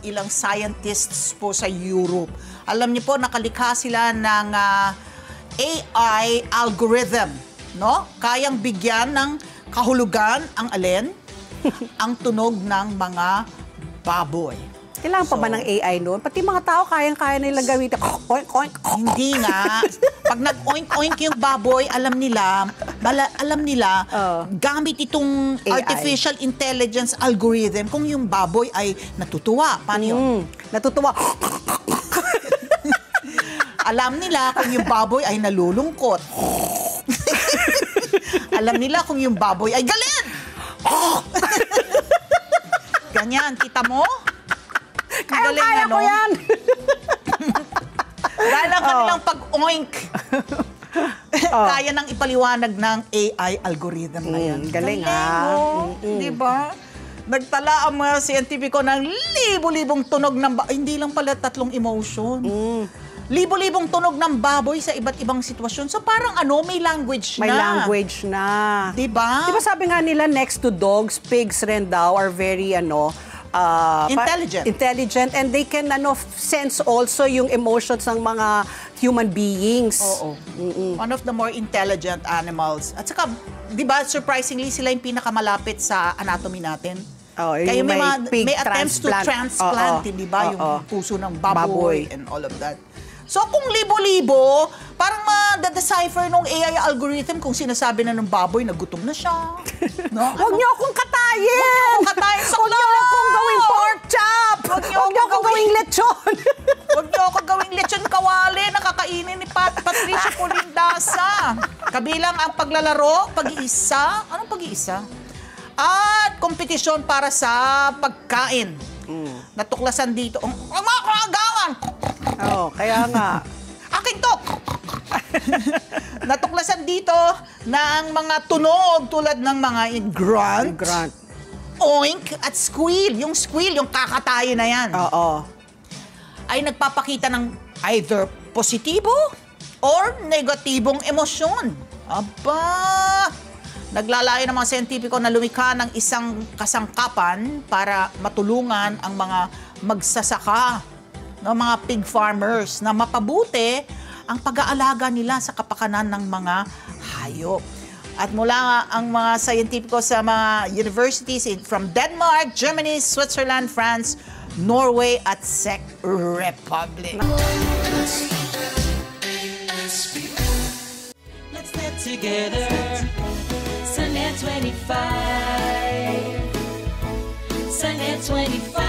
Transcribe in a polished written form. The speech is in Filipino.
ilang scientists po sa Europe. Alam niyo po, nakalikha sila ng AI algorithm, no? Kayang bigyan ng kahulugan ang alin? Ang tunog ng mga baboy. Kailangan pa ba ng AI noon? Pati mga tao, kayang-kaya nilang gawin. Oink, oink. Hindi nga. Pag nag-oink-oink yung baboy, alam nila, gamit itong AI. artificial intelligence algorithm kung yung baboy ay natutuwa. Paano yun? Natutuwa. Alam nila kung yung baboy ay nalulungkot. Alam nila kung yung baboy ay galit. Ganyan, kita mo? Kaya ko yan. Dahil ang kanilang pag-oink, kaya nang ipaliwanag ng AI algorithm na yan. Galing Diba? Nagtala ang mga siyentipiko ng libo-libong tunog ng baboy. Hindi lang pala 3 emotion. Libo-libong tunog ng baboy sa iba't ibang sitwasyon. So parang may language na. May language na. Diba? Diba sabi nga nila, next to dogs, pigs rin daw are very, intelligent, and they can sense also yung emotions ng mga human beings. Oo. One of the more intelligent animals. At saka, di ba, surprisingly, sila yung pinakamalapit sa anatomy natin. Kaya may attempts to transplant, di ba, yung puso ng baboy and all of that. So kung libo-libo, parang ma-decipher nung AI algorithm kung sinasabi na ng baboy na gutom na siya. No? Huwag niyo akong katayin! Huwag niyo akong katayin sa Huwag niyo akong gawing pork chop! Huwag niyo akong gawing lechon! Huwag niyo akong gawing lechon kawali na kakainin ni Patricia Polindasa. Kabilang ang paglalaro, pag-iisa. Anong pag-iisa? At kompetisyon para sa pagkain. Natuklasan dito. Ang mga kagawan! Kaya nga. Akin to! Natuklasan dito na ang mga tunog tulad ng mga grunt, oink, at squeal. Yung squeal, yung kakatayo na yan. Ay nagpapakita ng either positibo or negatibong emosyon. Aba! Naglalayo ng mga siyentipiko na lumikha ng isang kasangkapan para matulungan ang mga magsasaka, mga pig farmers, na mapabuti ang pag-aalaga nila sa kapakanan ng mga hayop. At mula ang mga scientifico sa mga universities from Denmark, Germany, Switzerland, France, Norway at Czech Republic. Let's get together. Sunnet 25. Sunnet 25.